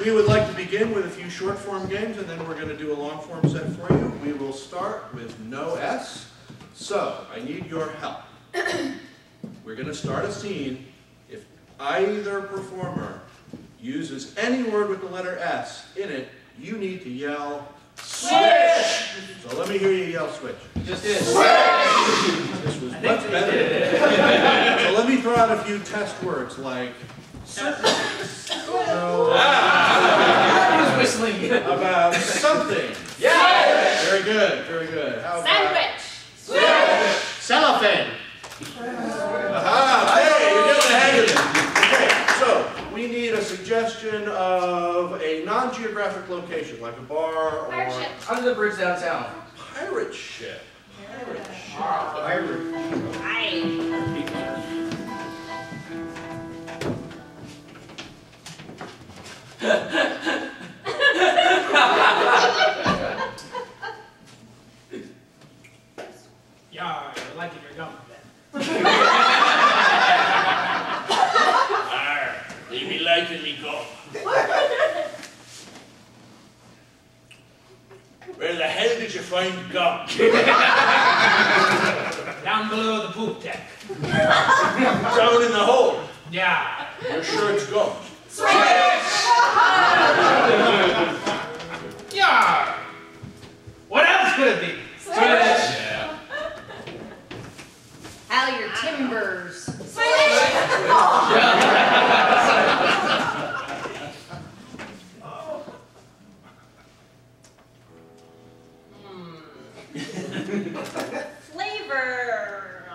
We would like to begin with a few short form games, and then we're going to do a long form set for you. We will start with no S. So, I need your help. We're going to start a scene. If either performer uses any word with the letter S in it, you need to yell, switch! So let me hear you yell switch. Just did. Switch! This was much better. So let me throw out a few test words like something. He was whistling. About something. Yeah! Very good, very good. How about Sandwich! switch! Cellophane! Aha! Hey, you're getting the hang of it. Okay, so we need a suggestion of a non-geographic location, like a bar or Pirate ship. Under the bridge downtown. pirate ship. Pirate ship. Yeah, you're liking your gum then. They be liking me gum. Where the hell did you find gum? Down below the poop deck. Down in the hole. Yeah. You're sure it's gum? Yeah. What else could it be? Yeah. How your timbers. Flavor.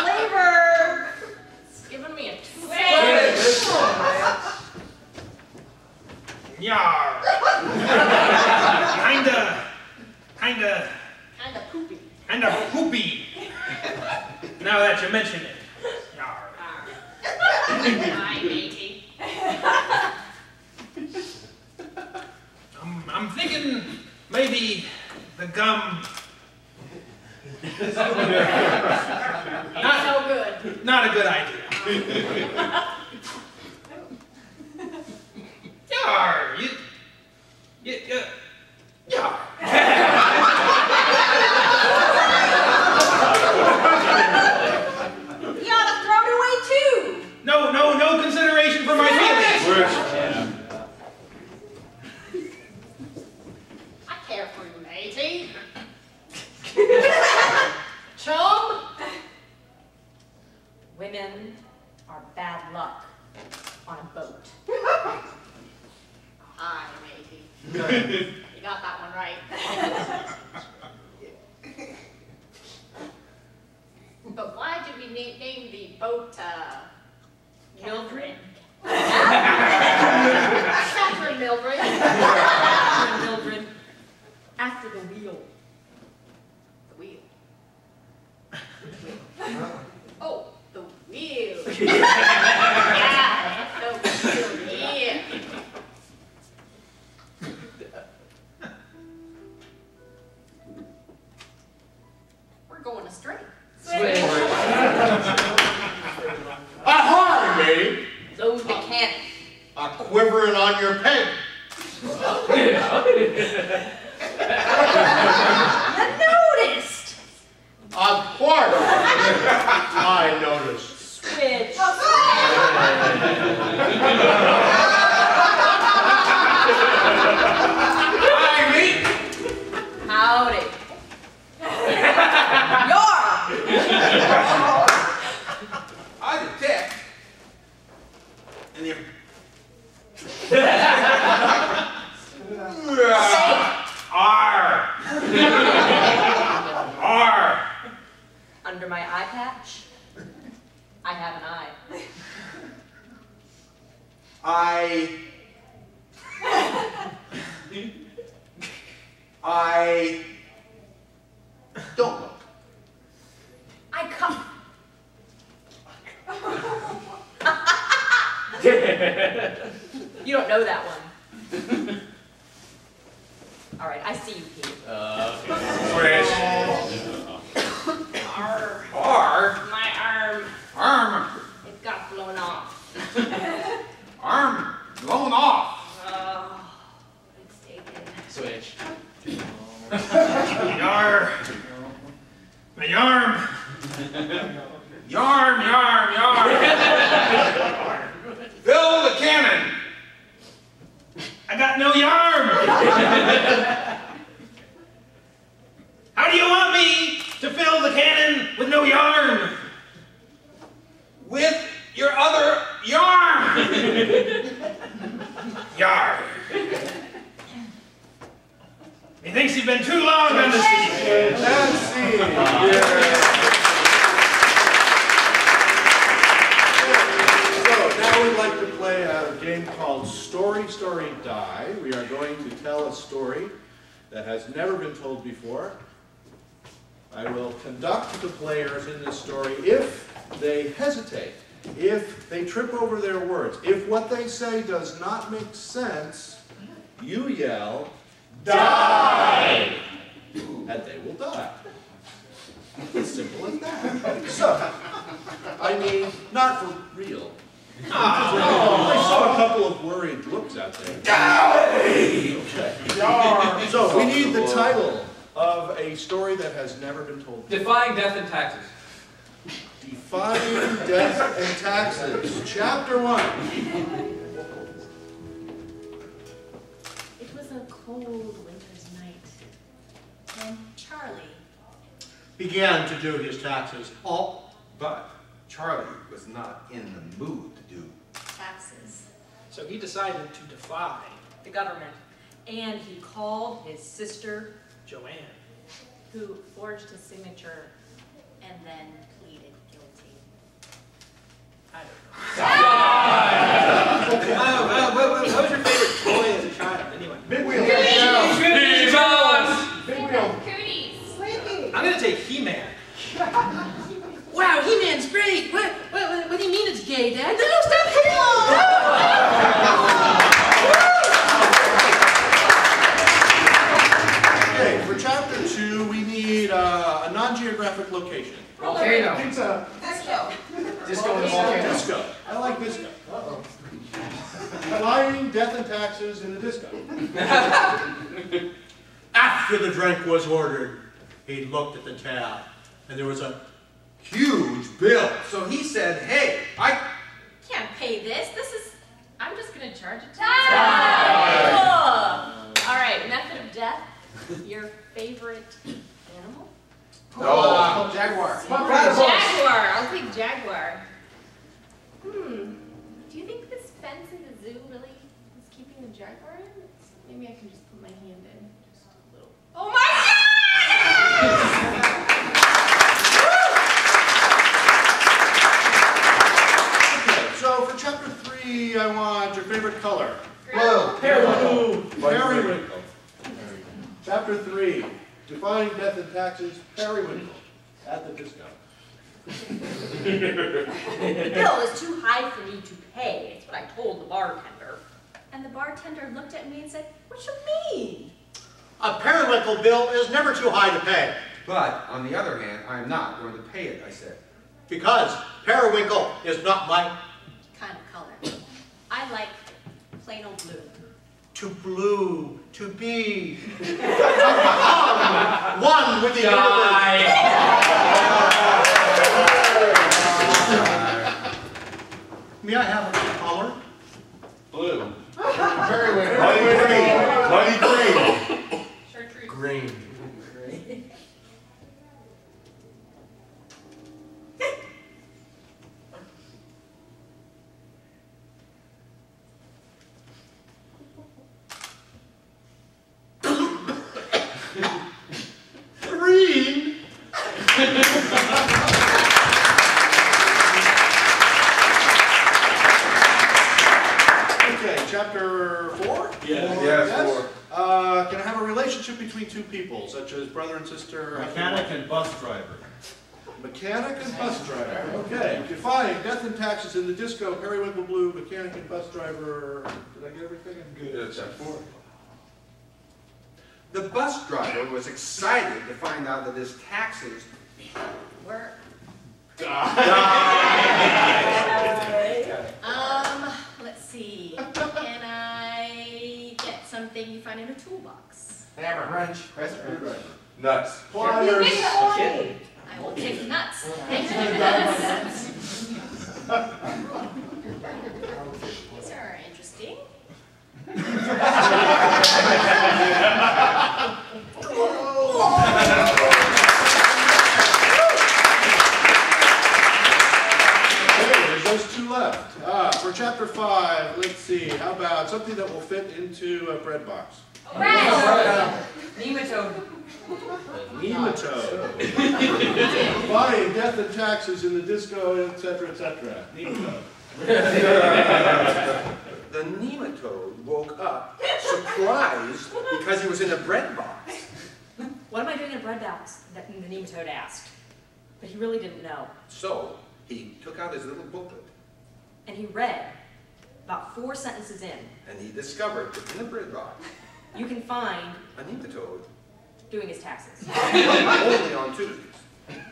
Flavor. It's giving me a twist. Yeah. Kinda Poopy. kinda poopy. Now that you mention it. Yar. Hi, matey. I'm thinking maybe the gum. Ain't so good. Not a good idea. Yar. Yar. You ought to throw it away too. No consideration for my feelings. I care for you, matey. Chum. Women are bad luck on a boat. Aye, matey. You got that one right. But why did we name the boat, Mildred? Catherine Mildred. Catherine Mildred. After the wheel. The wheel. Oh, the wheel. Yeah, the wheel. Yeah. We're going astray. Ahoy, mate! Those that can't. A quivering on your peg. You noticed. Of course. I noticed. Switch. Hi, mate. Howdy. I detect. And you. R. R. Under my eye patch, I have an eye. I don't look. I come. You don't know that one. All right, I see you, Pete. R. My arm. Arm. It got blown off. blown off. Oh, it's taken. Switch. Yar. My yarm. Yarm, yarm, yarm. Fill the cannon. I got no yarm. How do you want me to fill the cannon with no yarn? With your other yarn. Yar. He thinks he's been too long on the sea. Let's see. So now we'd like to play a game called Story, Story, Die. We are going to tell a story that has never been told before. I will conduct the players in this story if they hesitate, if they trip over their words, if what they say does not make sense, you yell, "Die!" And they will die. As simple as that. So, I mean, not for real. I saw a couple of worried looks out there. Okay. So, we need the title of a story that has never been told before. Defying death and taxes. Defying Death and Taxes, Chapter 1. It was a cold winter's night, and Charlie began to do his taxes. But Charlie was not in the mood to do. taxes. So he decided to defy The government. And he called his sister, Joanne. Who forged his signature and then pleaded guilty. I don't know. What was your favorite toy as a child, anyway? Big wheel. Big wheel. Cooties! I'm gonna take He-Man. Wow, He-Man's great. What do you mean it's gay, Dad? No, stop hitting Okay, for Chapter 2, we need a non-geographic location. Volcano. Pizza. Disco and volcano. Disco. I like disco. Defying Death and Taxes in the disco. After the drink was ordered, he looked at the tab, and there was a huge bill. So he said, hey, I Can't pay this. I'm just gonna charge a tax. all right, method of death, your favorite animal? No. Jaguar. Jaguar. I'll take Jaguar. Do you think this fence in the zoo really is keeping the Jaguar in? Maybe I can just put my hand in. Just a little. Oh my Okay, so for Chapter 3, I want your favorite color. Blue. Periwinkle. Chapter 3, Defying Death and Taxes, Periwinkle, at the disco. The bill is too high for me to pay. It's what I told the bartender. And the bartender looked at me and said, "What you mean?" A periwinkle bill is never too high to pay, But on the other hand, I'm not going to pay it, I said. because periwinkle is not my Kind of color. I like plain old blue. to blue, to be. One with the universe. May I have a color? Blue. Periwinkle. Mighty green. Chartreuse. Green. Green. Okay, Chapter 4? Yes, 4. Can I have a relationship between two people, such as brother and sister? Mechanic and bus driver. Mechanic and bus driver. Okay. Defying Death and Taxes in the disco, Periwinkle Blue, mechanic and bus driver. Did I get everything? Good. Chapter 4. The bus driver was excited to find out that his taxes We're let's see. And find in her toolbox? Hammer. Wrench. Press it. Nuts. Pliers. I will take nuts. Thank you. These are interesting. There's those two left. For chapter 5, let's see, how about something that will fit into a bread box? Nematode. Nematode. Buying death and taxes in the disco, etc., etc. Nematode. The nematode woke up surprised because he was in a bread box. What am I doing in a bread box? The nematode asked. But he really didn't know. So he took out his little booklet And he read about 4 sentences in. and he discovered that in a bread box You can find a nematode doing his taxes. only on Tuesdays.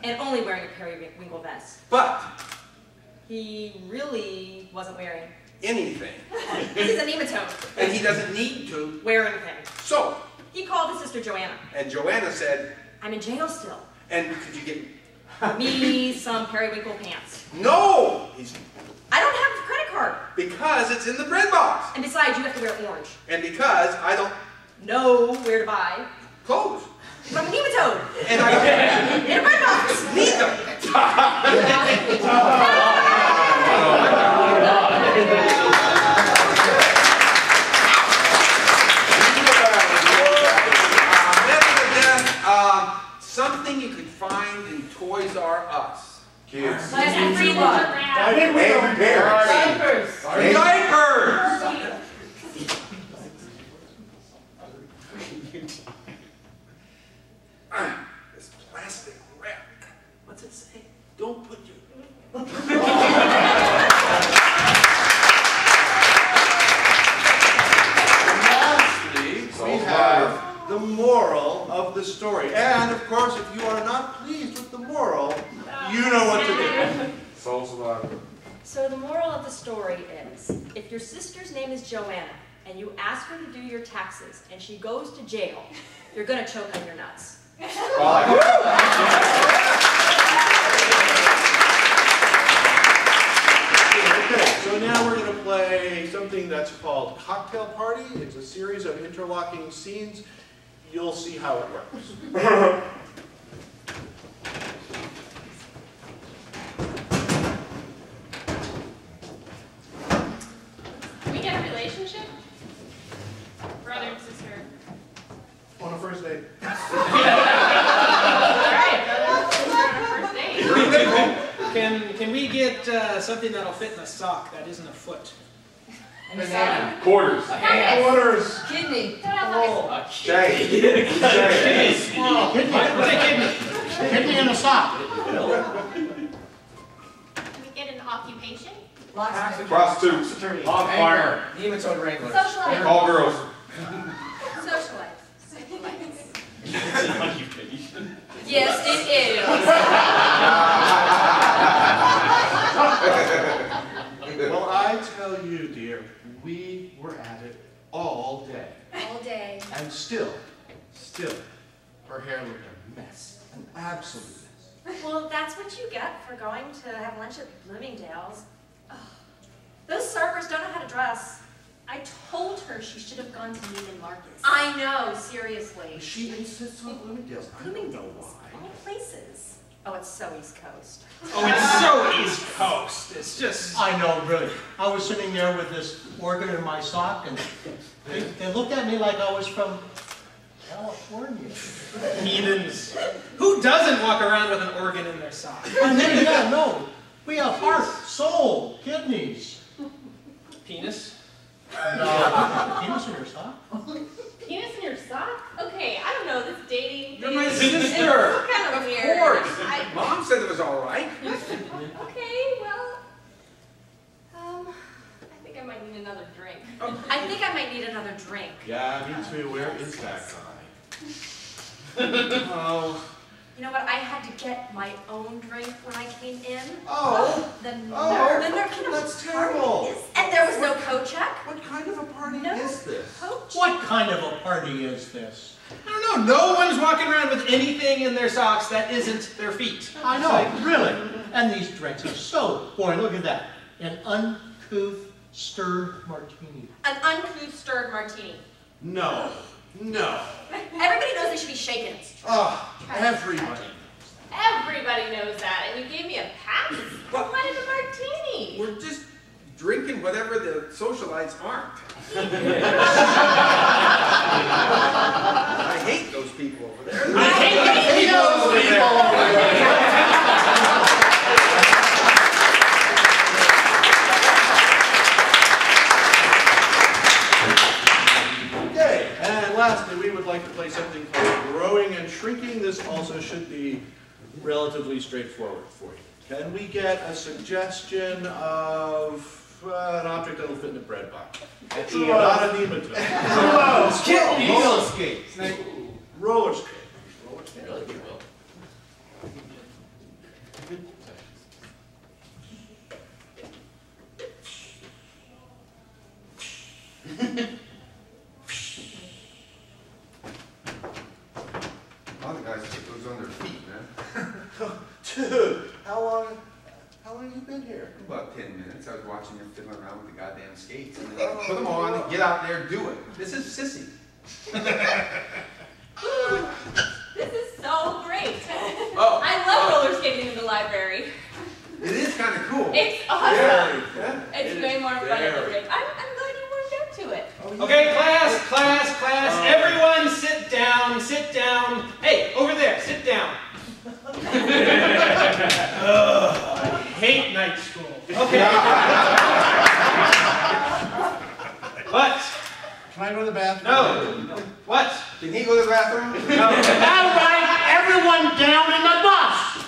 And only wearing a periwinkle vest. But He really wasn't wearing. anything. He's a nematode. And he doesn't need to. Wear anything. So, He called his sister Joanna. and Joanna said, I'm in jail still. and could you get... Me some periwinkle pants. No! He's, I don't have a credit card. because it's in the bread box. And besides, you have to wear orange. And because I don't Know where to buy. clothes. From a nematode. And I In a bread box. need them. Something you could find in Toys R Us. Kids. That's free blood. I think we And parents. Diapers! This plastic wrap. What's it say? Don't put your... Lastly, we have the moral of the story. And of course, if you are not pleased with the moral, you know what to do. Soul survivor. So the moral of the story is, if your sister's name is Joanna, and you ask her to do your taxes, and she goes to jail, you're gonna choke on your nuts. Okay, so now we're going to play something that's called Cocktail Party. It's a series of interlocking scenes. You'll see how it works. Can we get a relationship? Brother and sister. On a first date. Alright, brother and sister on a first date. Can we get something that'll fit in a sock that isn't a foot? Quarters. Orders. Kidney. Shank. Kidney in a sock. Can we get an occupation? Prostitutes. On fire. Nematode wrangler. Social life. All girls. Social life. Social life. Yes, it is. Well, I tell you, dear, we were at it all day. All day. And still, her hair looked a mess. An absolute mess. Well, that's what you get for going to have lunch at Bloomingdale's. Ugh. Those servers don't know how to dress. I told her she should have gone to Neiman Marcus. I know, seriously. She insists on Bloomingdale's. I don't know Bloomingdale's, why. all places. Oh, it's so East Coast. Oh, it's so East Coast. It's just... I know, really. I was sitting there with this organ in my sock, and they looked at me like I was from California. Heathens. Who doesn't walk around with an organ in their sock? And then, yeah, no. We have heart, soul, kidneys. Penis? No. Penis in your sock? Penis in your sock? Okay, I don't know, this dating You're thing my is sister. kind of Of weird. course. Mom said it was all right. Okay, well, I think I might need another drink. I think I might need another drink. Yeah, me too. Where is that guy? Oh. You know what? I had to get my own drink when I came in. Oh. The nerve. Oh, The nerve. that's terrible. And there was no coat check. What kind of a party No is this? coat check. What kind of a party is this? I don't know. No one's walking around with anything in their socks that isn't their feet. I know, really. And these drinks are so boring. Look at that. An uncouth stirred martini. An uncouth stirred martini. No, no. Everybody knows they should be shaken. Oh, everybody. Everybody knows that, and you gave me a pass? I wanted a martini. We're just drinking whatever the socialites aren't. I hate those people over there. I hate those people over there. Okay, and lastly, we would like to play something called Growing and Shrinking. This also should be relatively straightforward for you. Can we get a suggestion of an object that will fit in a bread box? Not a nematode. Roller skates. Roller skate. Roller skate. Really good. A lot of guys put those on their feet, man. Dude, how long have you been here? About 10 minutes. I was watching you fiddling around with the goddamn skates. And then put them on, get out there, do it. This is sissy. This is so great. Oh. I love roller skating in the library. It is kind of cool. It's awesome. Yeah. It's way more fun than the break. I'm glad you warmed up to it. Okay, class, everyone sit down, sit down. Hey, over there, sit down. I hate night school. Okay. What? Can I go to the bathroom? No. What? Can he go to the bathroom? No. All right, everyone down in the bus.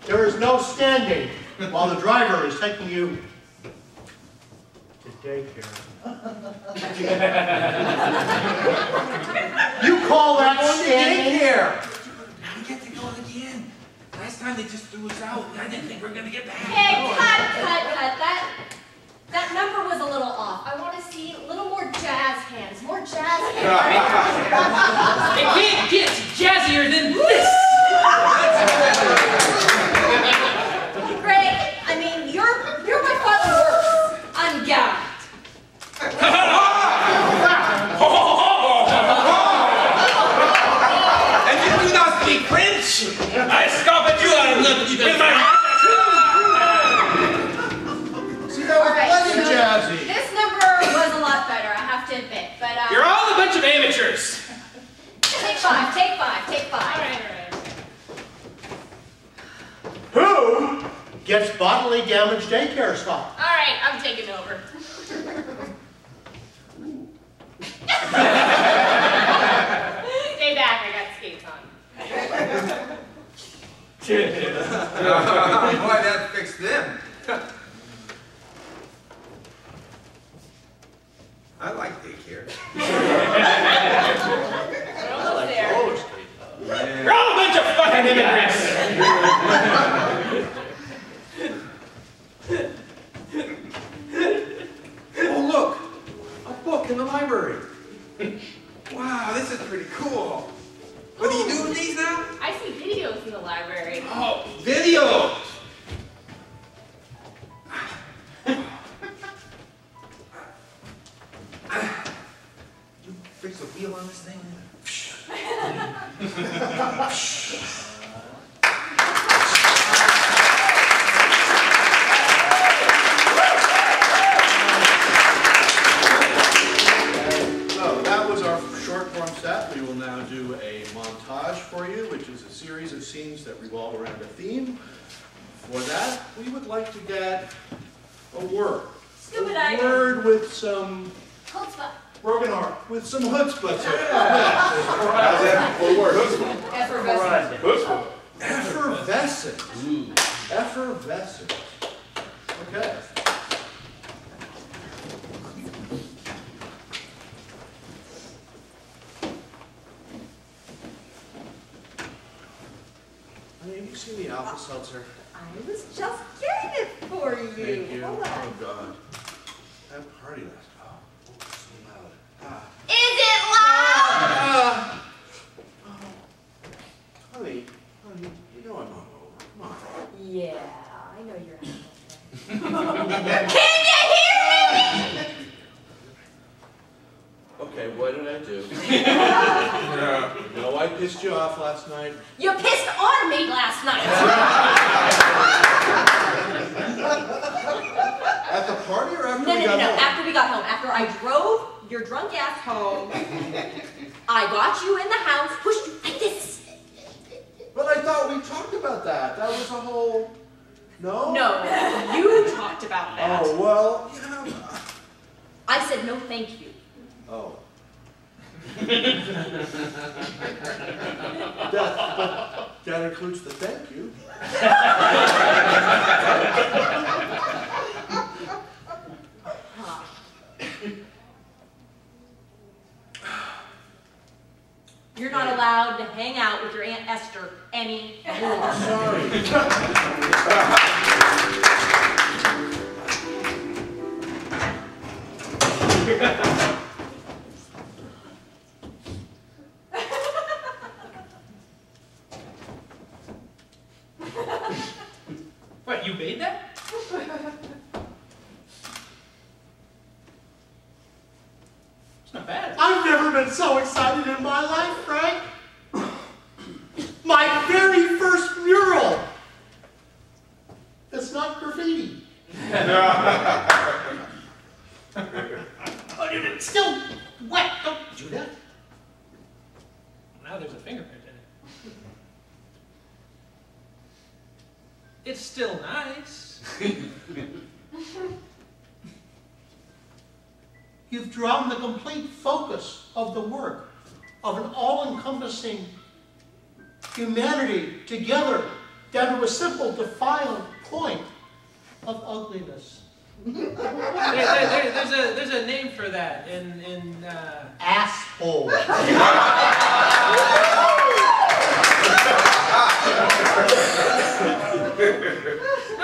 There is no standing while the driver is taking you to daycare. You call that standing? We get to go again. Last time they just threw us out. I didn't think we were gonna get back. Hey, cut. That number was a little off. I want to see a little more jazz hands. More jazz hands. It can't get jazzier than this! Greg, I mean, you're my father works. Ungowned. And you do not speak French? I scoff at you with my... See, that was plenty jazzy. This number was a lot better, I have to admit. But You're all a bunch of amateurs. take five. All right. Who gets bodily damage daycare stop? All right, I'm taking over. Stay back, I got skates on. Boy, that fixed them. I like daycare. We're almost there. Roller skate. Yeah. You're all a bunch of fucking immigrants. Oh, look! A book in the library. Wow, this is pretty cool. What do you do with these now? I see videos in the library. Oh, video! You fix a wheel on this thing? So that was our short form set. We will now do a montage for you, which is a series of scenes that revolve around a theme. For that, we would like to get a word. Scuba A diving. word with some Chutzpah. broken heart, with some chutzpah to it. How's that for word? Effervescent. Effervescent. Effervescent. Okay. Honey, have you seen the Alka-Seltzer? I was just getting it for you. Thank you. Hold on. Oh, God. That party last. Oh, so loud. Ah. Is it You know I pissed you off last night? You pissed on me last night. At the party or after No, we no, got no, home? after we got home. After I drove your drunk ass home, I got you in the house, pushed you like this. But I thought we talked about that. That was a whole... No? No, you talked about that. Oh, well, yeah. I said no thank you. Oh. That includes the thank you. You're not allowed to hang out with your Aunt Esther anymore. Sorry. What, you made that? It's not bad. I've never been so excited in my life, Frank. My very first mural. It's not graffiti. But it's still wet. Don't do that. Now there's a fingerprint in it. It's still nice. You've drawn the complete focus of the work of an all-encompassing humanity together down to a simple defiled point of ugliness. There's a name for that in Asshole.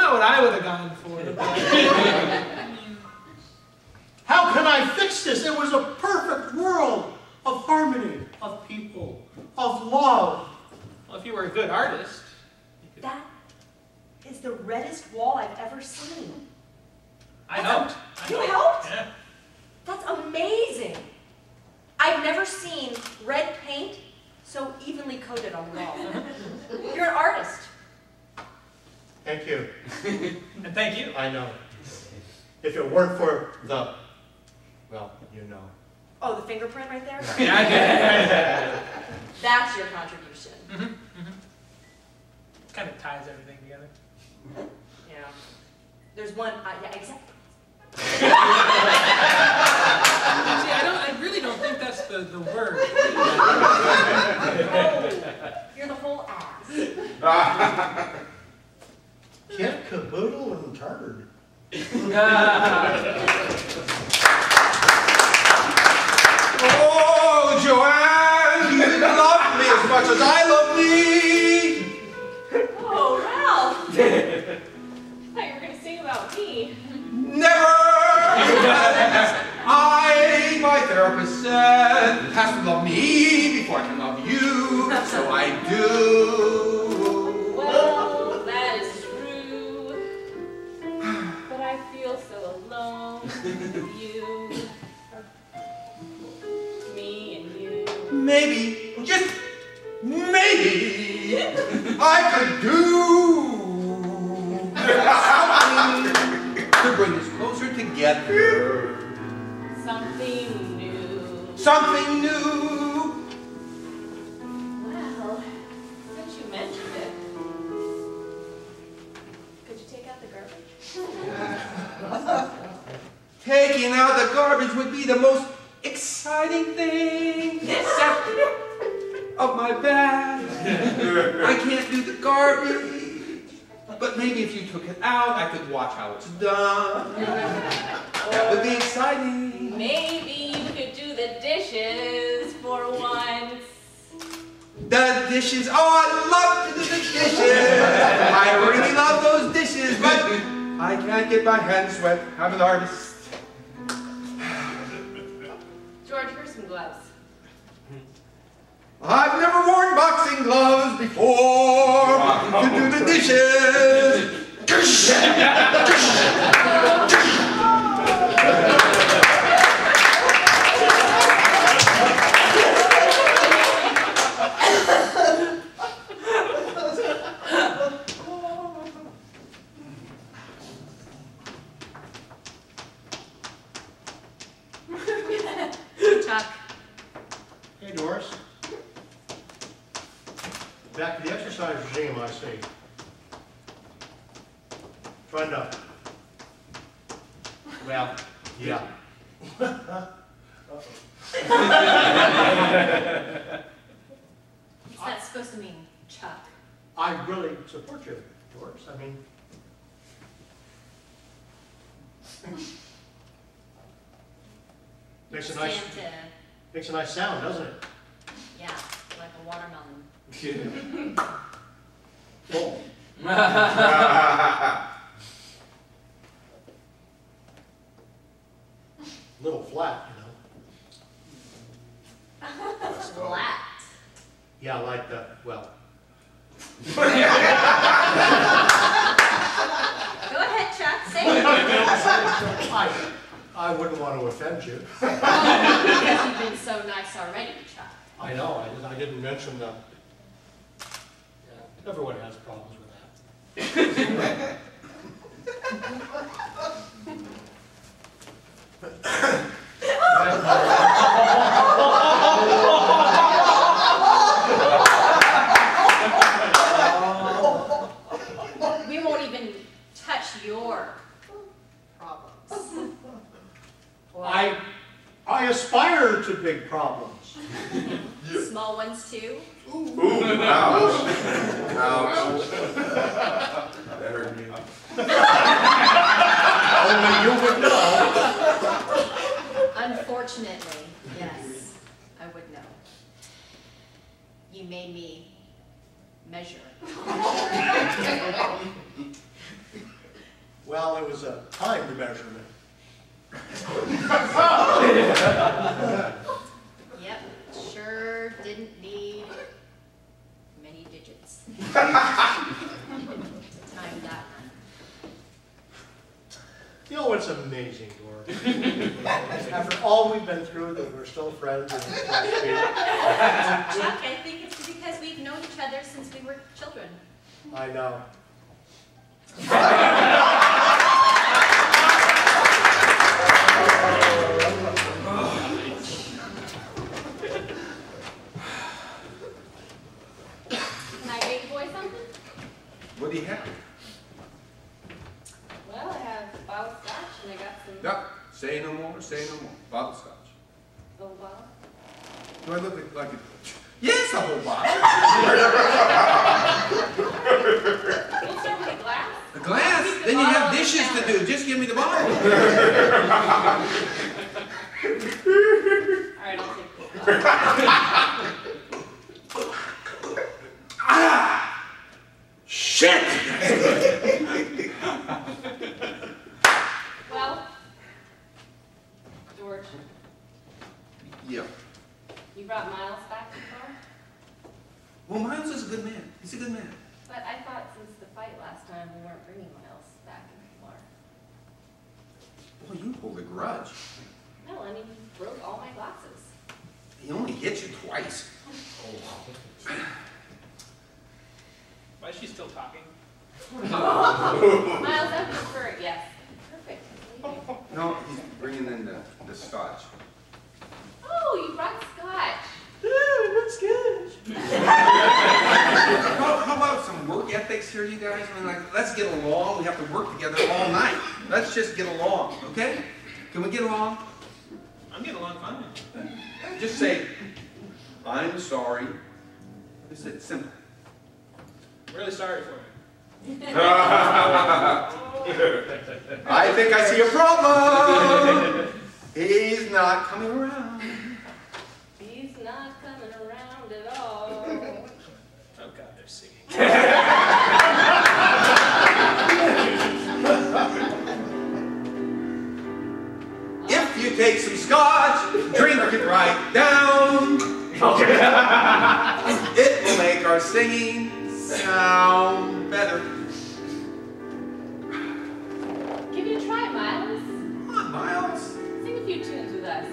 not what I would have gone for. How can I fix this? It was a perfect world of harmony, of people, of love. Well, if you were a good artist, you could... That is the reddest wall I've ever seen. I helped. You helped? Yeah. That's amazing. I've never seen red paint so evenly coated on the wall. You're an artist. Thank you. And thank you. I know. If it weren't for the, well, you know. Oh, the fingerprint right there? Yeah, That's your contribution. kind of ties everything together. Yeah. There's one, yeah, exactly. See, I really don't think that's the word. Oh, you're the whole ass. Kit, caboodle, and turd. Oh, Joanne, you didn't love me as much as I love thee. Oh, Ralph! I thought you were going to sing about me. Never! My therapist said, it has to love me before I can love you, so I do. Well, that is true. But I feel so alone with you. Me and you. Maybe, just maybe, I could do something to bring us closer together. Something new. Something new. Well, since you mentioned it, could you take out the garbage? Taking out the garbage would be the most exciting thing, except of my bag. I can't do the garbage, but maybe if you took it out, I could watch how it's done. That would be exciting. Maybe we could do the dishes for once. The dishes, oh, I love to do the dishes. I really love those dishes, but I can't get my hands wet. I'm an artist. George, here's some gloves. I've never worn boxing gloves before to do the dishes. Chuck. Hey, Doris. Back to the exercise regime, I see. Turned up. Well, yeah. What's that supposed to mean, Chuck? I really support you, Doris. I mean, makes a nice sound, doesn't it? Yeah, like a watermelon. Full. Little flat, you know. Flat. Yeah, like the, well. Go ahead, Chuck. Say it. I wouldn't want to offend you. Because you've been so nice already, Chuck. I know, I didn't mention the, yeah, everyone has problems with that. We won't even touch your problems. I aspire to big problems. Small ones too? Ooh, ouch. Ouch. That hurt me. Only you would know. Unfortunately, yes, I would know. You made me measure. Well, it was a timed measurement. Yep, sure didn't need many digits. Time that. You know what's amazing, Doris? After all we've been through, that we're still friends and Chuck, I think it's because we've known each other since we were children. I know. Can I make the boy something? What do you have? Well, I have bottled scotch and I got some. No, say no more, say no more. Bottle scotch. Oh, wow. Do I look like a... Yes, a whole bottle. We'll start with a glass. A glass? Keep the Then you bottle have on the dishes to counter. do. Just give me the bottle. All right, I'll take this. Shit! Well, George, Yeah. you brought Miles back to the car? Well, Miles is a good man. He's a good man. But I thought since the fight last time, we weren't bringing Miles back into the car. Boy, you hold a grudge. No, I mean, he broke all my glasses. He only hit you twice. Why is she still talking? Miles, I'm prefer it, yes. Perfect. Leaving. No, he's bringing in the scotch. Oh, you brought scotch. Looks good. How about some work ethics here, you guys? I mean, like, let's get along. We have to work together all night. Let's just get along, okay? Can we get along? I'm getting along fine. Just say, I'm sorry. Just it's simple. Really sorry for you. I think I see a problem. He's not coming around. He's not coming around at all. Oh God, they're singing. If you take some scotch, drink it right down. It will make our singing sound better. Give it a try, Miles. Come on, Miles. Sing a few tunes with us.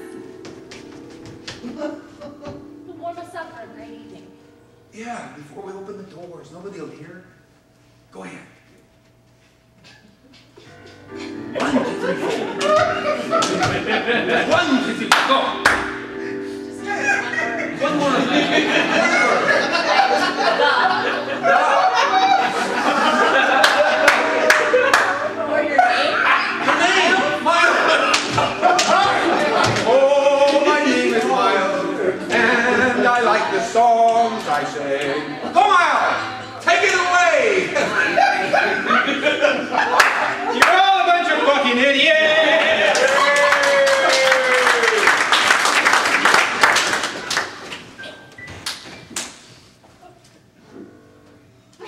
It'll warm us up for a great evening. Yeah, before we open the doors, nobody will hear. Go ahead. 1, 2, 3, 4. 1, 2, 3, go. Or your name? Your name, Miles. Oh, my name is Miles, and I like the songs I sing. Go, Miles, take it away. You're all a bunch of fucking idiots!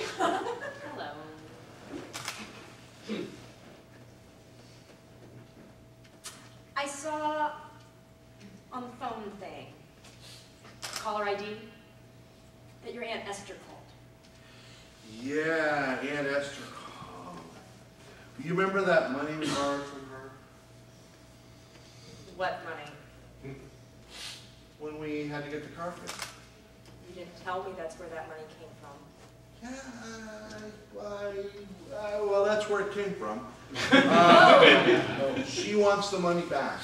Hello. I saw on the phone thing, caller ID, that your Aunt Esther called. Yeah, Aunt Esther called. You remember that money we borrowed from her? What money? When we had to get the car fixed? You didn't tell me that's where that money came from. Yeah, well, that's where it came from. She wants the money back.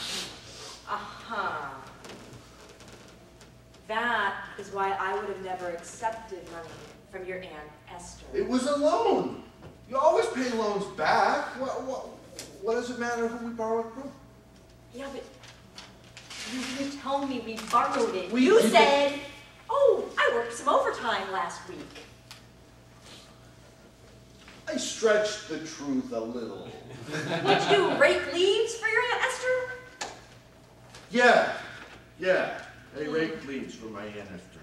Uh-huh. That is why I would have never accepted money from your Aunt Esther. It was a loan. You always pay loans back. What does it matter who we borrow it from? Yeah, but you didn't tell me we borrowed it. We You did. said, oh, I worked some overtime last week. I stretched the truth a little. What'd you do, rake leaves for your Aunt Esther? Yeah. I raked leaves for my Aunt Esther.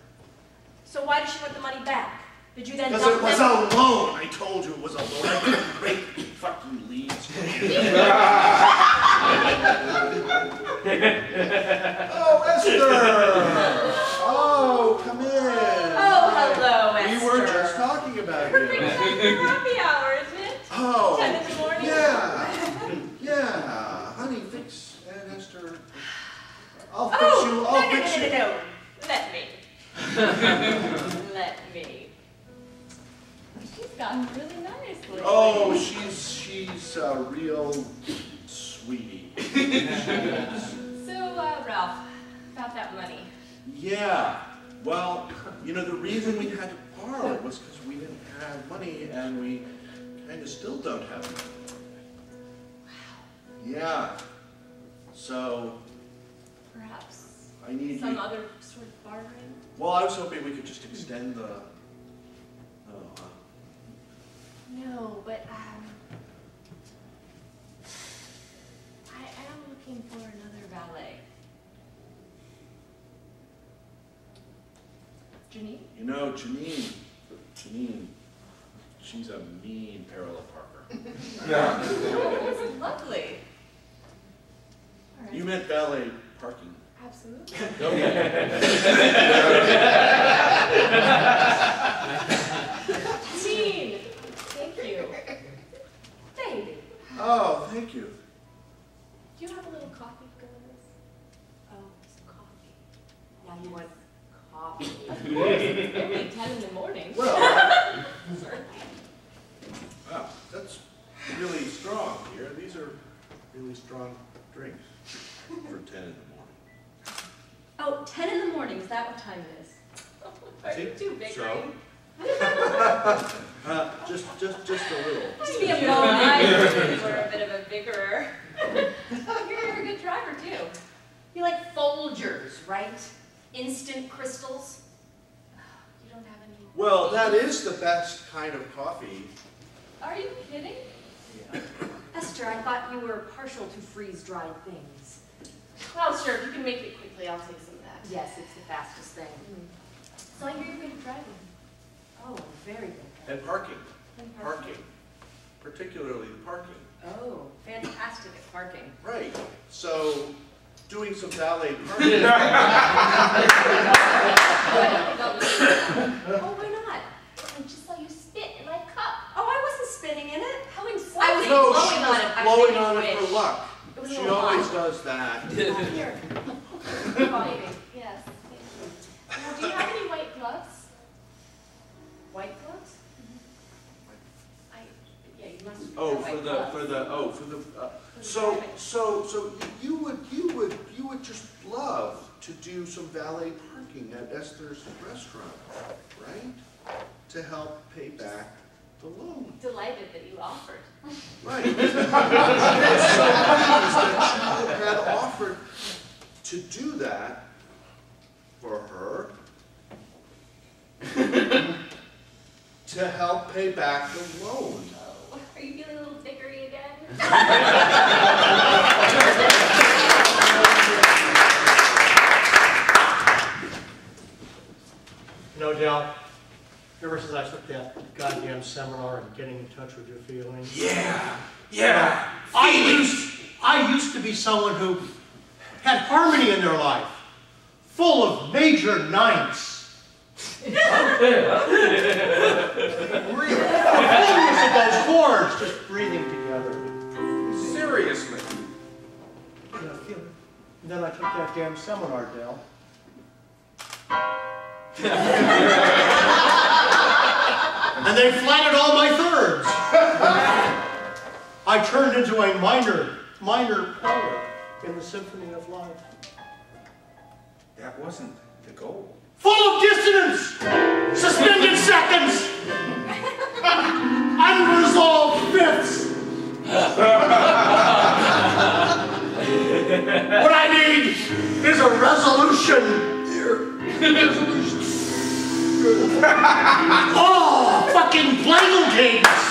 So why did she want the money back? Did you then Because dump it was them? a loan. I told you it was a loan. I didn't rake fucking leaves. Oh, Esther! Oh, come in. Oh, hello, Esther. We were just talking about Perfect you. time for happy hour, isn't it? Oh, 10 in the morning? yeah. Honey, fix Aunt Esther. I'll fix Oh, you. no. Let me. Let me. She's gotten really nice lately. Oh, she's a real sweetie. So, Ralph, about that money. Yeah. Well, you know, the reason we had to borrow it was because we didn't have money, and we kind of still don't have money. Wow. Yeah. So, Perhaps I need some you. other sort of bartering? Well, I was hoping we could just extend the. No, but I am looking for another valet. Janine? You know, Janine, she's a mean parallel parker. Oh, that's lovely. All right. You meant valet parking. Absolutely. Janine! Thank you. Baby. Oh, thank you. Do you have a little coffee to go with this? Oh, some coffee. Now you want coffee. Of course, it's only 10 in the morning. Well, Certainly. wow, that's really strong here. These are really strong drinks for 10 in the morning. Oh, 10 in the morning, is that what time it is? Are you too big, So? right? Just a little. Just be a I moment. knew you were a bit of a biggerer. You're a good driver, too. You like Folgers, right? Instant crystals? You don't have any... Well, that is the best kind of coffee. Are you kidding? Esther, I thought you were partial to freeze-dried things. Well, sure, if you can make it quickly, I'll take some of that. Yes, it's the fastest thing. So I hear you're good at driving. Oh, very good. And parking. And Parking. Particularly the parking. Oh, fantastic at parking. Right. So, doing some valet parking. Oh, Oh, why not? I just saw you spit in my cup. Oh, I wasn't spitting in it. How insulting. I was No, blowing she on was it. I was blowing making on a it for wish. luck. It was a She little always hot. does that. Here. Coffee. Yes. Thank you. Now, do you have any white gloves? White gloves? Yeah, you must. Oh, have for white the, gloves. so you would just love to do some valet parking. working at Esther's restaurant, right? To help pay back the loan. Delighted that you offered. Right. I was so pleased that you had offered to do that for her to help pay back the loan. Oh, are you feeling a little dickery again? You know, Dal, ever since I took that goddamn seminar on getting in touch with your feelings. Yeah. I used to be someone who had harmony in their life, full of major ninths. Fullness of those chords just breathing together. Seriously. And then I took that damn seminar, Dal. And they flatted all my thirds. I turned into a minor player in the Symphony of Life. That wasn't the goal. Full of dissonance, suspended seconds, unresolved fifths. What I need is a resolution. Oh, fucking Blangle cadence.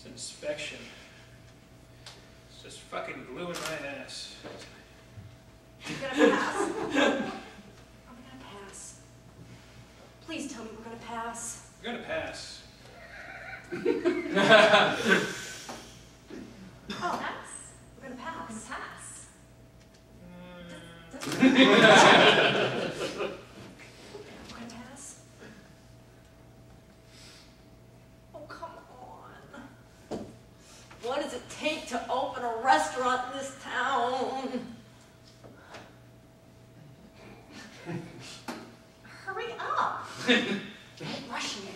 Inspection. It's just fucking gluing my ass. I'm gonna pass. I'm gonna pass. Please tell me we're gonna pass. We're gonna pass. Oh, pass. We're gonna pass. We're gonna pass. We're gonna pass. Oh, come on. What does it take to open a restaurant in this town? Hurry up. Don't rush me.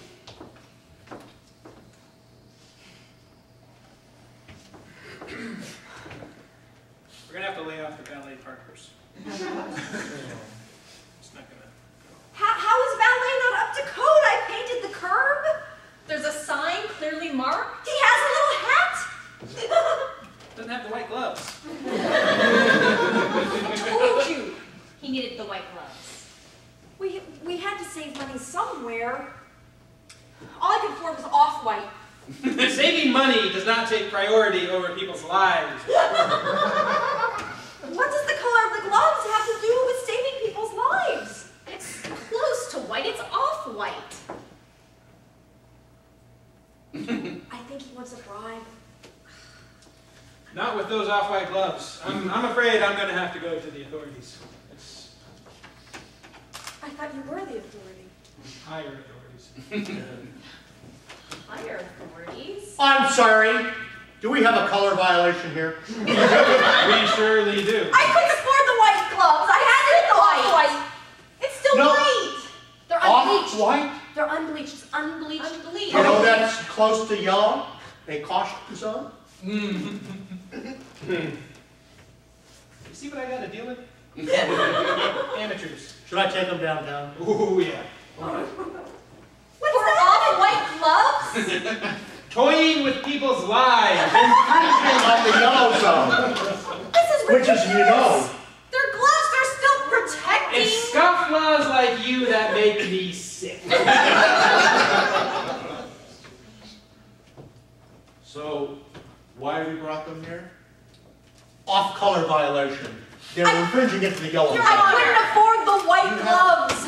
We're gonna have to lay off the valet parkers. It's not gonna. How is valet not up to code? I painted the curb. There's a sign clearly marked. He has a little hat. Doesn't have the white gloves. I told you. He needed the white gloves. We had to save money somewhere. All I could afford was off-white. Saving money does not take priority over people's lives. What does the color of the gloves have to do with saving people's lives? It's close to white. It's off-white. I think he wants a bribe. Not with those off-white gloves. I'm afraid I'm gonna have to go to the authorities. It's I thought you were the authority. higher authorities. Higher authorities. I'm sorry. Do we have a color violation here? We surely do. I couldn't afford the white gloves. I had to get the off-white. It's still No. white. They're unbleached. Off-white? They're unbleached. It's unbleached. Unbleached. You know that's close to yellow? A caution zone? You see what I gotta deal with? Amateurs. Should I take them downtown? Ooh, yeah. What's that? Off-white gloves? Toying with people's lives. Infringing on the yellow zone. This is Which ridiculous. is, you know. Their gloves are still protecting. It's scofflaws like you that make me sick. So, why we brought them here? Off-color violation. They're infringing into the yellow zone. I couldn't afford the white gloves.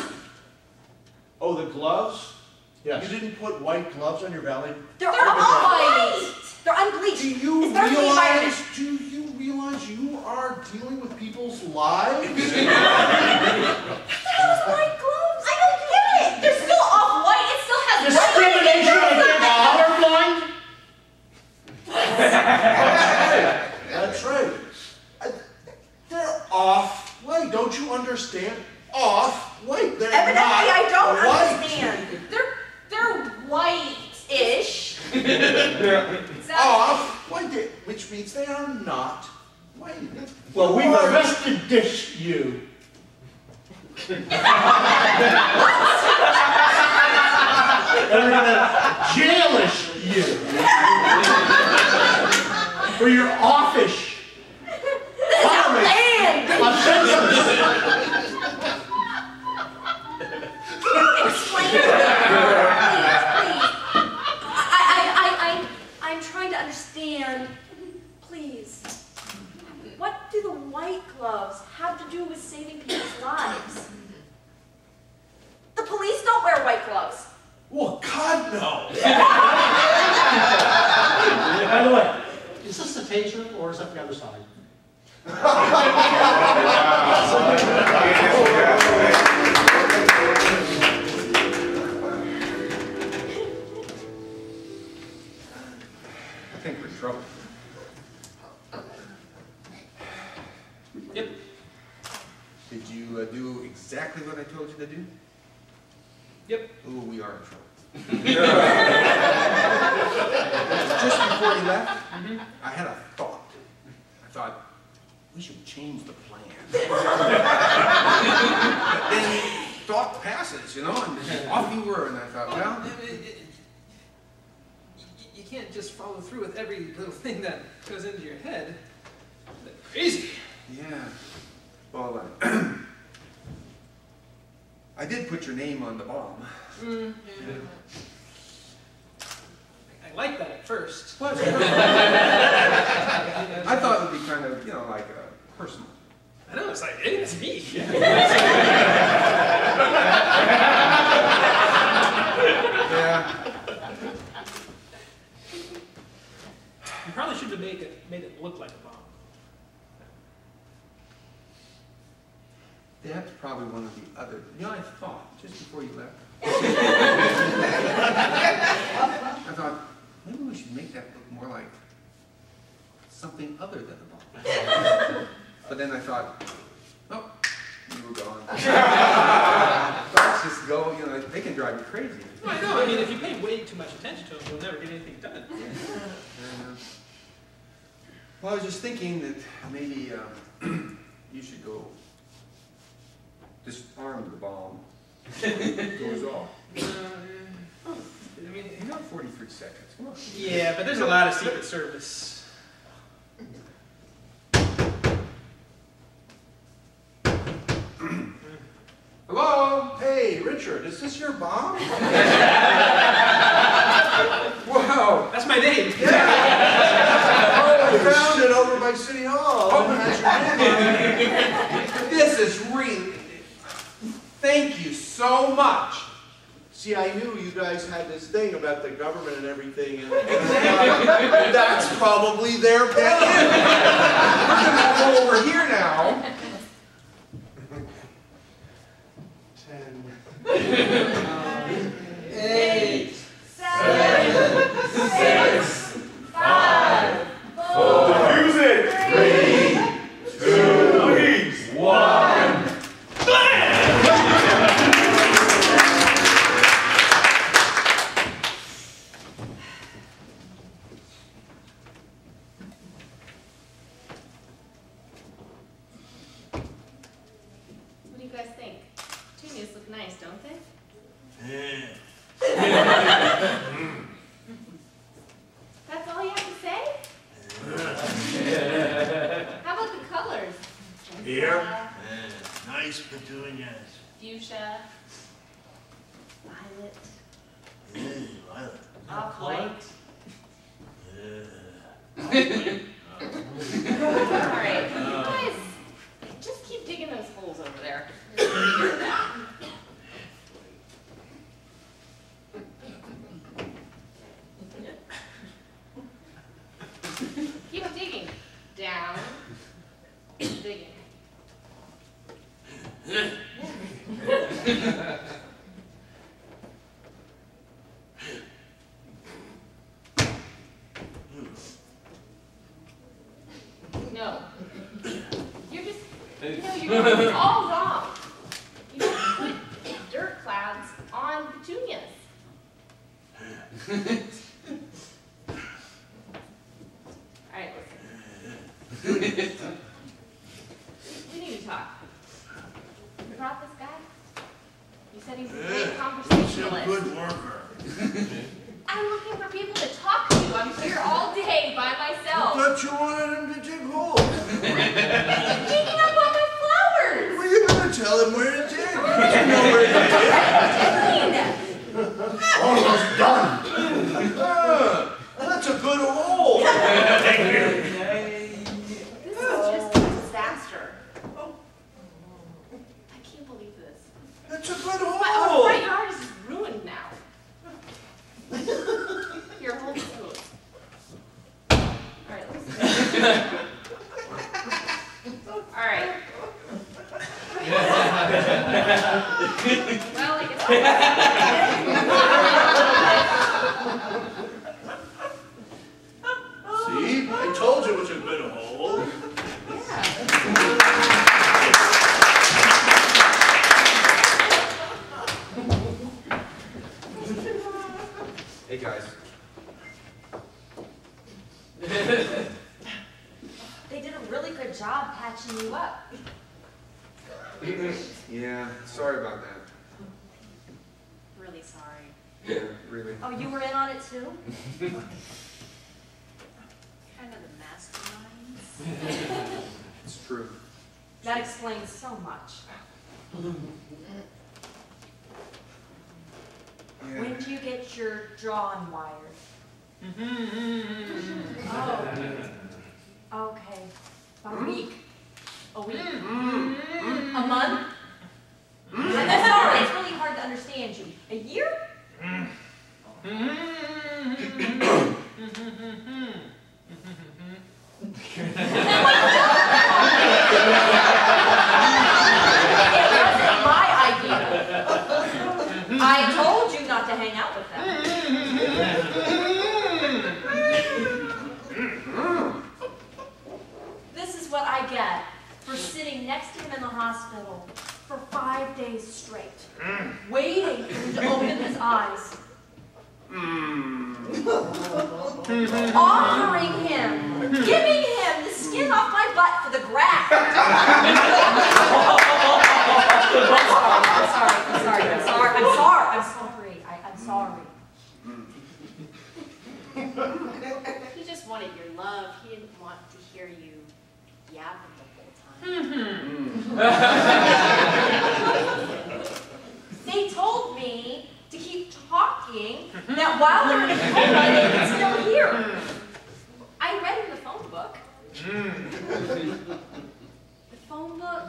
Oh, the gloves? Yes. You didn't put white gloves on your valet? They're off-white. They're unbleached. Do you It's better for the environment. realize you are dealing with people's lives? What the hell is white gloves? I don't get it. They're still off-white. It still has Discrimination against colorblind? That's right. They're off-white. Don't you understand? off-white. They're Evidently, not I don't white. understand. They're white-ish. Off-white, which means they are not white. Well, we've arrested this you. And we're gonna jailish you for your offish. Explain it. Please. I'm trying to understand. Please. What do the white gloves have to do with saving people's lives? The police don't wear white gloves. Well, God, no. By the way, is this a taser or is that the other side? I think we're in trouble. Yep. Did you do exactly what I told you to do? Yep. Oh, we are in trouble. Just before you left, I had a thought. I thought, we should change the plan. Then thought passes, you know, and off you were, and I thought, well, You can't just follow through with every little thing that goes into your head. That's crazy. yeah. Well, I did put your name on the bomb. Yeah. I like that at first. What? I thought it would be kind of, you know, like personal. I know, it's like, hey, it's me. Yeah. You probably should have made it look like a bomb. That's probably one of the other, you know, I thought, just before you left. I thought, maybe we should make that look more like something other than a bomb. But then I thought, oh, you were gone. Thoughts just go, you know, they can drive you crazy. Well, I know, I mean, if you pay way too much attention to them, you'll never get anything done. Well, I was just thinking that maybe you should go disarm the bomb. Goes off. I mean, you got 43 seconds. Come on. Yeah, but there's a lot of Secret Service. Hello? Hey, Richard, is this your bomb? Wow. That's my name. Oh, I found it over by City Hall. Oh. That's your name. This is really... Thank you so much. See, I knew you guys had this thing about the government and everything. And Exactly. that's probably their plan. We're going to go over here now. 10. 8, 7, 6, 5, 4, Music! 3, 2, 1. What do you guys think? Petunias look nice, don't they? That's all you have to say? How about the colors? Here? Nice petunias. Fuchsia, violet, Violet. off-white. White. Alright, you guys just keep digging those holes over there. You're pretty good at that. Keep digging. Down. Digging. No. You're just, you're doing it all wrong. Alright, listen. We need to talk. You brought this guy? You said he's a great He's a conversationalist. good worker. I'm looking for people to talk to. I'm here all day by I myself. thought you wanted him to dig holes. He's digging up all my flowers. Well, you better tell him where to dig. He doesn't know where to dig. Almost done. That's a good hole. This is just a disaster. I can't believe this. That's a good My hole. front yard is just ruined now. Your whole school. Alright, let me see. Alright. Well, I guess See, I told you it was a good hole. Hey guys. They did a really good job patching you up. Yeah, sorry about that. Really sorry. Yeah, really. Oh, you were in on it too? Kind of the masterminds. It's true. That explains so much. Yeah. When did you get your jaw unwired? Oh. Okay. About a week. A week? A month? I'm sorry, it's really hard to understand you. A year? It wasn't my idea. I told you not to hang out with them. This is what I get for sitting next to him in the hospital for 5 days straight, waiting for him to open his eyes. Offering him, giving him the skin off my butt for the graft. I'm sorry. he just wanted your love. He didn't want to hear you yapping the whole time. They told me to keep talking, that while they're in coma, they can still hear. I read in the phone book. The phone book?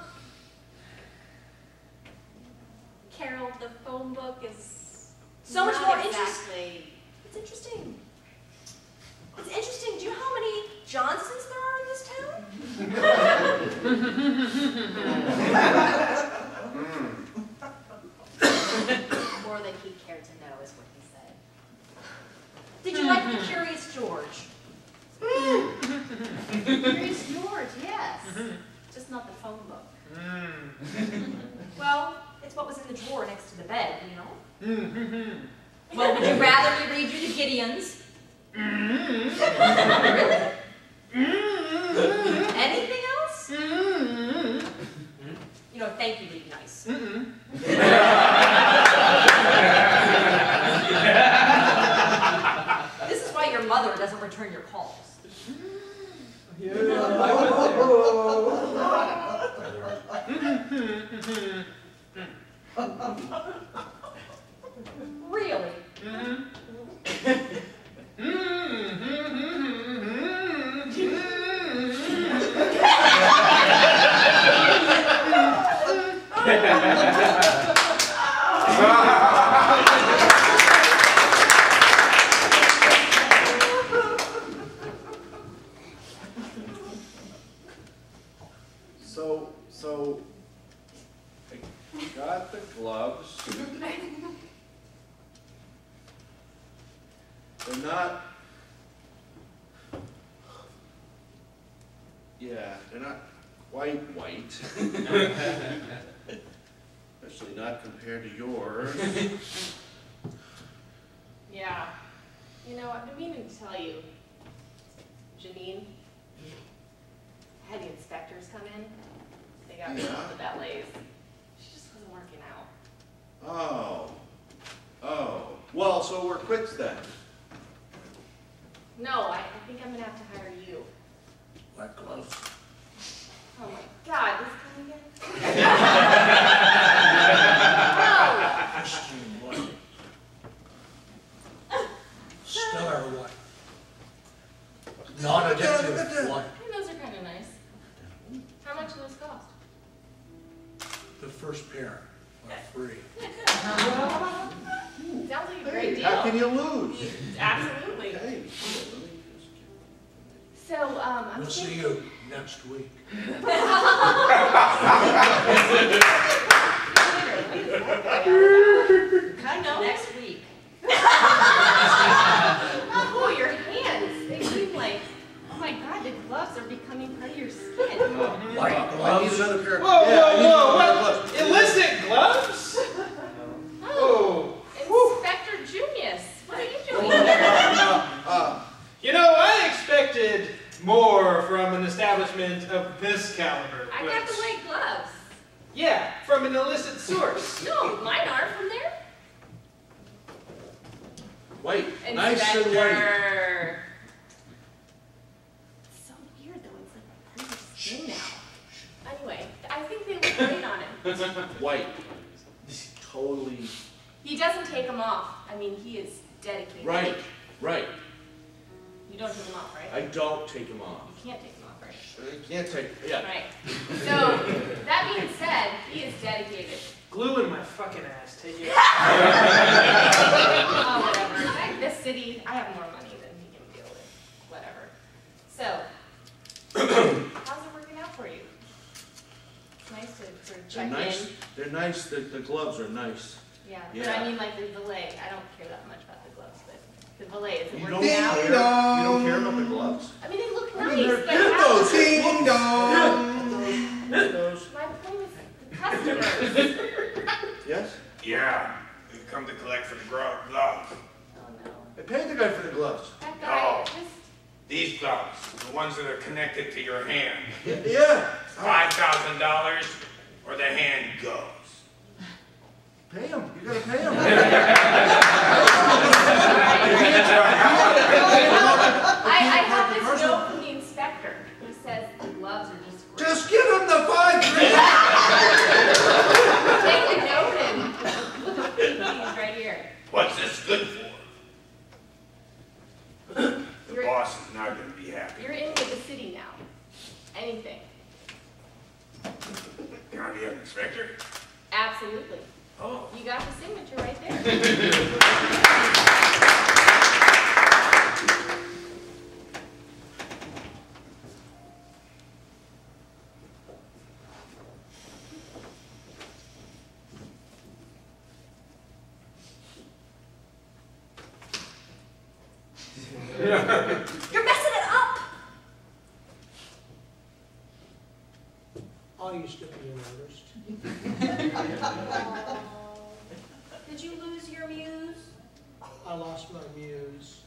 Carol, the phone book is So much not more exactly. It's interesting. It's interesting. Do you know how many Johnsons there are in this town? More than he cared to know is what he said. Did you like the Curious George? Curious George, yes. Just not the phone book. Well, it's what was in the drawer next to the bed, you know? Well, would you rather me read you the Gideons? Really? Anything else? You know, thank you would be nice. This is why your mother doesn't return your calls. Really? So, I got the gloves. They're not, yeah, they're not quite white. Especially not compared to yours. Yeah. You know, I've been meaning to tell you, Janine, had the inspectors come in. They got rid of the ballets. She just wasn't working out. Oh. Oh. Well, so we're quits then. No, I think I'm gonna have to hire you. Black gloves. Oh my God, this coming again? Christine White. Stellar White. Non-addictive White. Hey, those are kind of nice. How much do those cost? The first pair are free. Sounds like a great deal. How can you lose? Absolutely. Hey. So, I'm We'll see you next week. I know. Next week. Oh, your hands. They seem like, oh my God, the gloves are becoming part of your skin. White I need gloves. another pair. Whoa, Yeah, I need whoa, another whoa! glove. Illicit gloves? Oh, Oh. Inspector Junius, what are you doing here? You know, I expected more from an establishment of this caliber. I got the white gloves. Yeah, from an illicit source. No, mine aren't from there. White. Nice and white. Inspector. It's so weird though, it's like part of your skin now. Anyway, I think they look great on him. White. Totally. He doesn't take them off. I mean, he is dedicated. Right. Right. You don't take them off, right? I don't take them off. You can't take them off, right? I can't take. Yeah. Right. So, that being said, he is dedicated. Glue in my fucking ass, take it. Oh, whatever. Heck, this city, I have more money than he can deal with. Whatever. So, how's it working out for you? It's nice to sort of They're check nice. in. They're nice. The gloves are nice. Yeah, but Yeah. I mean like the valet. I don't care that much about the gloves, but the valet, is it You working don't out? care. You don't care about the gloves. I mean, they look I nice, mean, but they're how? those. Ding dong. Those. My point is the customers. Yes. Yeah, we've come to collect for the gloves. Oh no. I paid the guy for the gloves. That guy No. just... These gloves, the ones that are connected to your hand. Yeah. $5,000 or the hand goes. Pay him. You gotta pay him. I have this note from the inspector. He says the gloves are just great. Just give him the $5,000. Take the note and look at these right here. What's this good for? The boss is not going to be happy. You're in with the city now. Anything. Can I be an inspector? Absolutely. Oh. You got the signature right there. You're messing it up! I used to be an artist. Did you lose your muse? I lost my muse.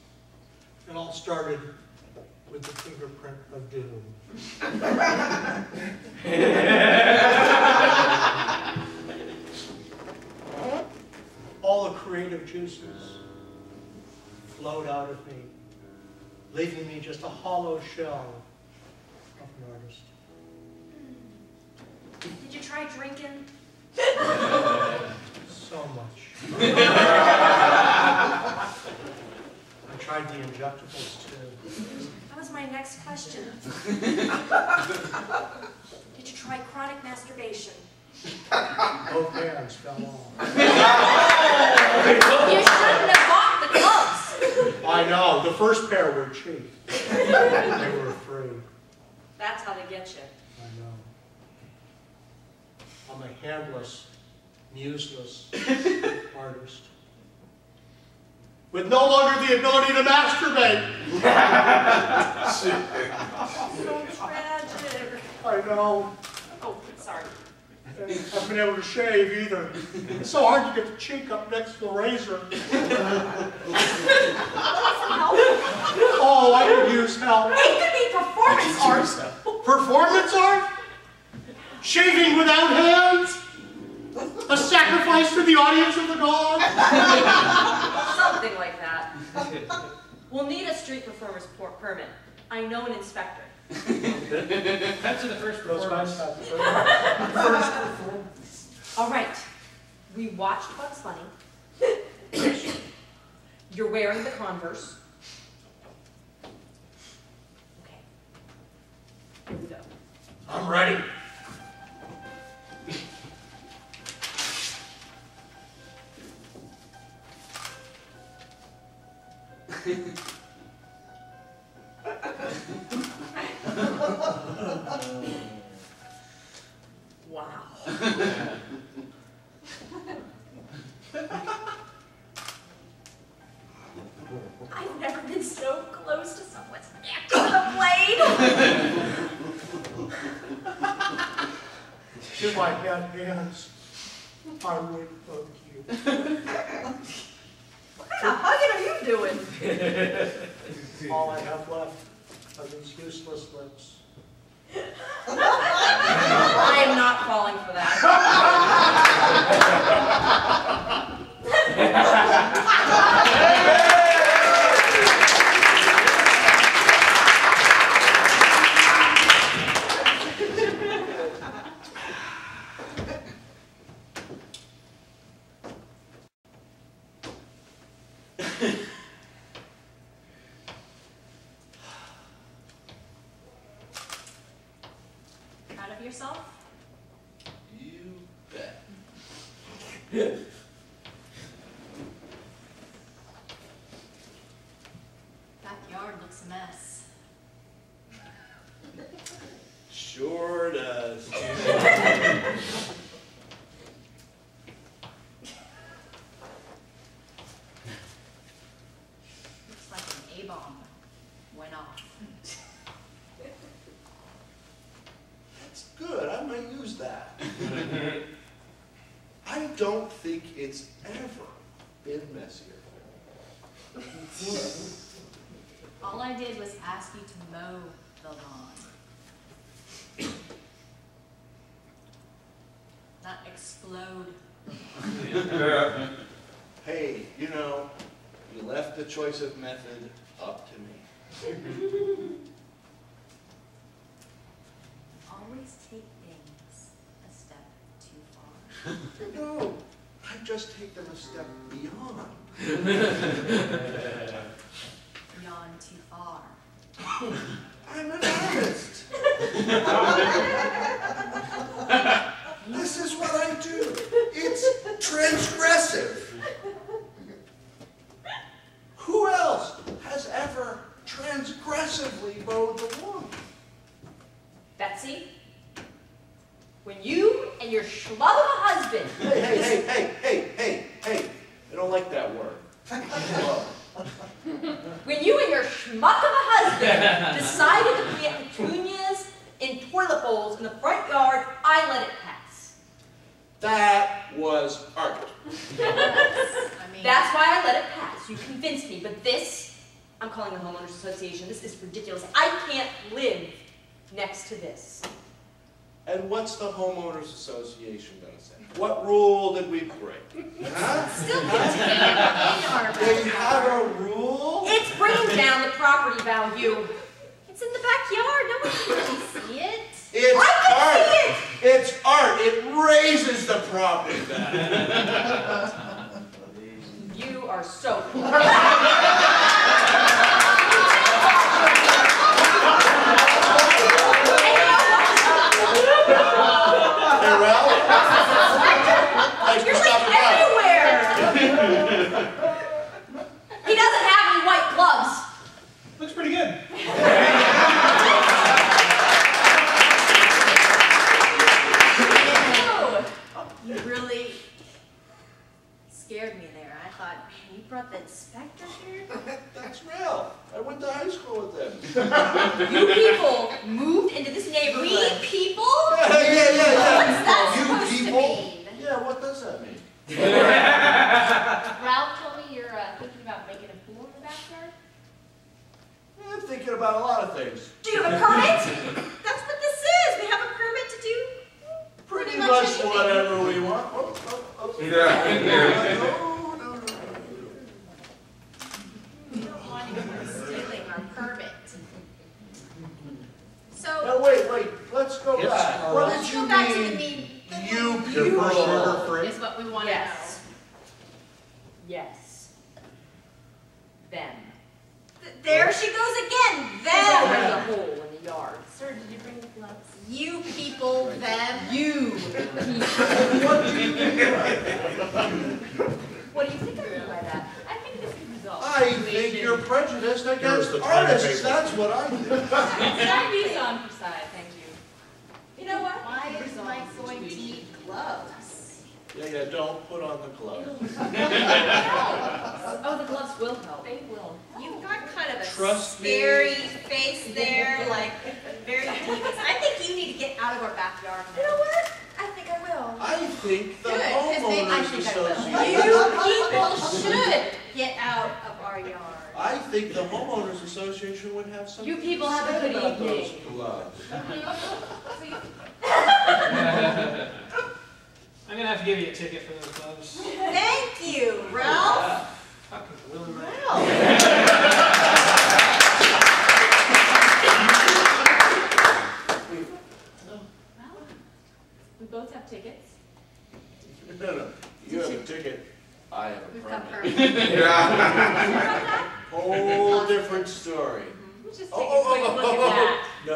It all started with the fingerprint of doom. All the creative juices flowed out of me, leaving me just a hollow shell of an artist. Did you try drinking? So much. I tried the injectables too. That was my next question. Did you try chronic masturbation? Both hands fell off. You shouldn't have bought the gloves. I know, the first pair were cheap. They were free. That's how they get you. I know. I'm a handless, museless artist. With no longer the ability to masturbate. So tragic. I know. Oh, sorry. haven't been able to shave either. It's so hard to get the cheek up next to the razor. Oh, I could use help. It could be performance art. Performance art? Shaving without hands? A sacrifice to the audience of the gods? Something like that. We'll need a street performer's permit. I know an inspector. Cut to the first performance. All right. We watched Bugs Bunny. You're wearing the Converse. Okay. Here we go. I'm ready. Wow. I've never been so close to someone's neck with a blade. If I had hands, I would hug you. What kind of hugging are you doing? All I have left are these useless lips. I am not falling for that. Proud of yourself? You bet. Backyard looks a mess. Sure does. Looks like an A-bomb went off. That's good. I might use that. I don't think it's ever been messier. All I did was ask you to mow the lawn. Not explode the lawn. Hey, you know, you left the choice of method up to me. Always take things a step too far. No, I just take them a step beyond. Beyond too far. I'm an artist. This is what I do. It's transgressive. Who else has ever transgressively mowed the lawn? Betsy? When you and your schlub of a husband... Hey. I don't like that word. When you and your schmuck of a husband decided to plant petunias in toilet bowls in the front yard, I let it pass. That was art. I mean, That's why I let it pass. You convinced me, but this, I'm calling the homeowners association, this is ridiculous. I can't live next to this. And what's the homeowners association going to say? What rule did we break? Huh? still contained in our They have backyard. a rule? It's bringing down the property value. It's in the backyard. No one can really see it. It's I can art. see it. It's art. It raises the property value. You are so cool. Hey, Ralph? Thanks for You're stopping like by. everywhere. He doesn't have any white gloves. Looks pretty good. You really scared me there. I thought, man, you brought the inspector here? That's real. I went to high school with them. You people moved into this neighborhood. We people? Yeah. What's that You supposed people? to mean? Yeah, what does that mean? Ralph told me you're thinking about making a pool in the backyard. I'm thinking about a lot of things. Do you have a permit? That's what this is. We have a permit to do Pretty much much anything. whatever we want. No. You don't want anyone stealing our permit. So, Now wait. Let's go Yes, back. Carl. What let's did go you back to the mean? mean. You Your first people. order free? Is what we want to Yes. Yes. Them. There she goes again. There's already Them. a hole in the yard. Sir, did you bring the gloves? You people, them. You. What do you mean by that? What do you think I mean by that? I think this is resolved. I think you're prejudiced Here's against the time artists. paper. That's what I think. Start these on for side, thank you. You know what? Why is Mike going to need gloves? Yeah, don't put on the gloves. Oh, the gloves will help. They will. You've got kind of a Trust me. scary face there, like very devious. I think you need to get out of our backyard. You know what? I think I will. I think the Good, 'cause maybe homeowners I think I will. association. You people should get out of our yard. I think the homeowners association would have something You people to have a say good about those evening. gloves. I'm gonna have to give you a ticket for those gloves. Thank you, Ralph. Fucking willing man. We both have tickets. No. You have a ticket. I have a We've got permit. permits. Whole different story. Let's just take a quick look at that. No.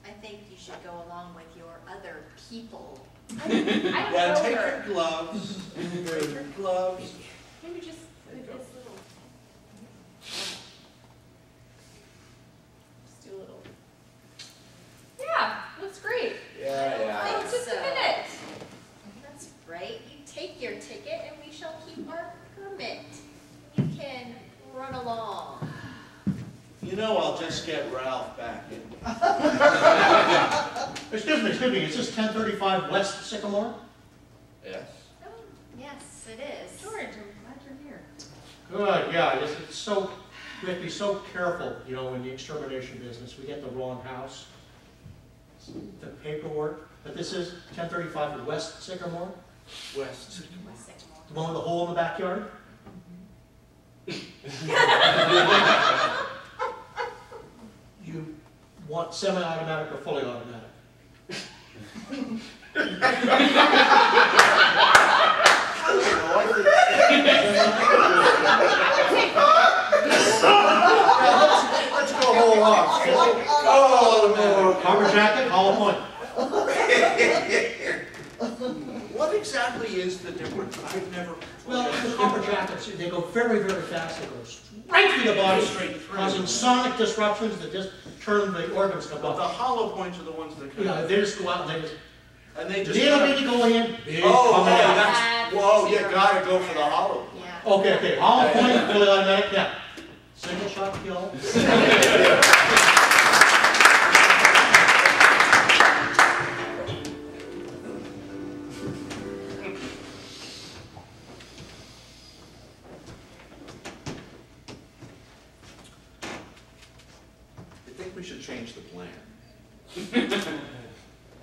I think you should go along with your other people. I don't Yeah, know take her. your gloves. Take your gloves. Maybe just with this little. Just do a little. Yeah, looks great. Yeah. Oh, just a minute. That's right. You take your ticket and we shall keep our permit. You can run along. You know, I'll just get Ralph back in. Excuse me, is this 1035 West Sycamore? Yes? Oh, yes, it is. George, I'm glad you're here. Good, yeah, it's so, we have to be so careful, you know, in the extermination business. We get the wrong house. The paperwork, but this is 1035 West Sycamore, West. the one with the hole in the backyard. You want semi-automatic or fully automatic? Let's go whole hog. Oh, Bomber jacket, hollow point. what exactly is the difference? I've never. Well, the bomber jackets, they go very, very fast. They go straight through the body, causing sonic disruptions that just turn the organs to But the buff. hollow points are the ones that come You know, out. they just go out and they just, And they just. they don't need to go in. Big Oh, coming out. that's. Whoa, you gotta go for the hollow. Yeah. Okay, hollow point, fully automatic, yeah. Single shot kill. I think we should change the plan.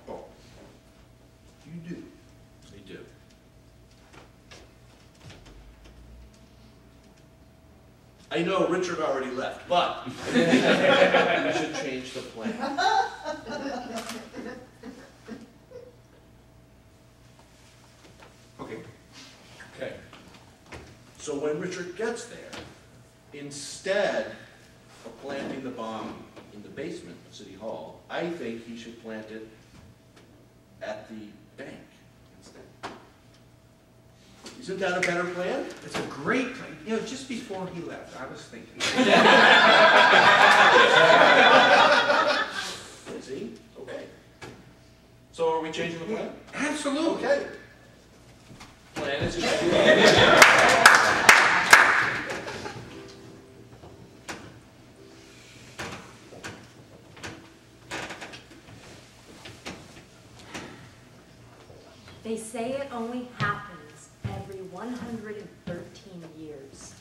Oh. You do. I do. I know Richard already left, but we should change the plan. Okay. So when Richard gets there, instead of planting the bomb in the basement of City Hall, I think he should plant it at the bank instead. Isn't that a better plan? It's a great plan. You know, just before he left, I was thinking. See? Okay. So are we we changing the plan? Absolutely. Okay. Plan is changed. They say it only happens every 113 years.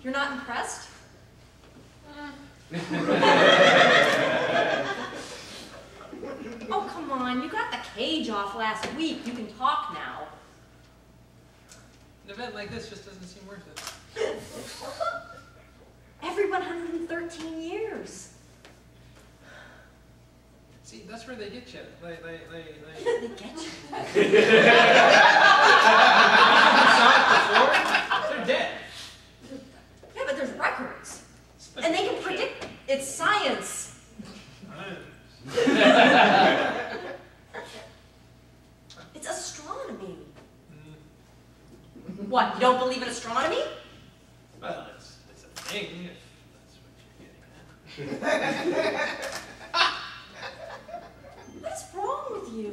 You're not impressed? Oh, come on. You got the cage off last week. You can talk now. An event like this just doesn't seem worth it. Every 113 years. See, that's where they get you. They They get you. They're dead. Yeah, but there's records. And they can predict. It's science. It's astronomy. What, you don't believe in astronomy? Well, it's a thing, if that's what you're getting at. What's wrong with you?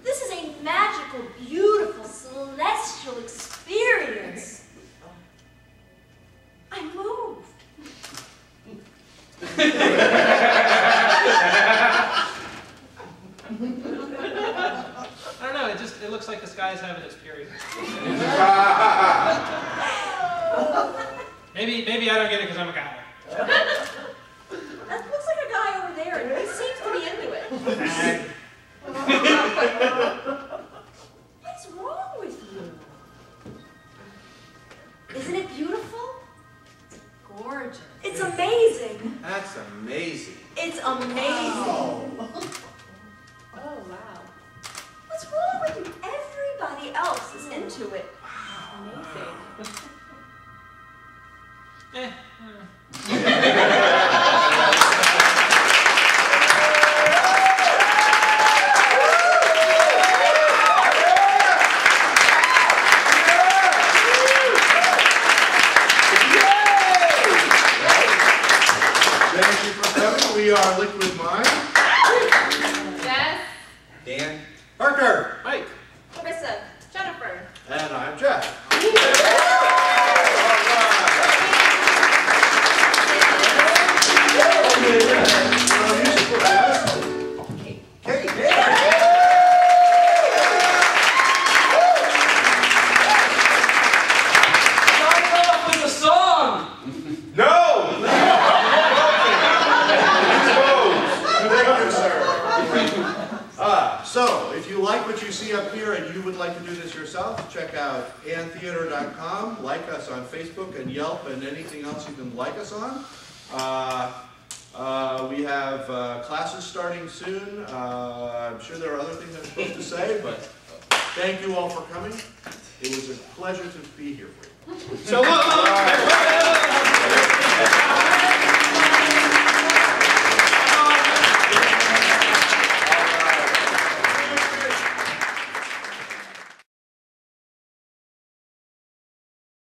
This is a magical, beautiful, celestial experience. I moved. I don't know, it looks like the sky is having its period. Maybe I don't get it because I'm a guy. That looks like a guy over there, and he seems to be into it. What's wrong with you? Isn't it beautiful? It's gorgeous. It's amazing. That's amazing. It's amazing. Oh, wow. What's wrong with you? Everybody else is into it. Amazing. Thank you for coming. We are Liquid Mind. Jess, Dan? Parker. Mike. Carissa, Jennifer. And I'm Jeff. So, if you like what you see up here and you would like to do this yourself, check out antheater.com, like us on Facebook and Yelp and anything else you can like us on. We have classes starting soon. I'm sure there are other things I'm supposed to say, but thank you all for coming. It was a pleasure to be here for you. So long!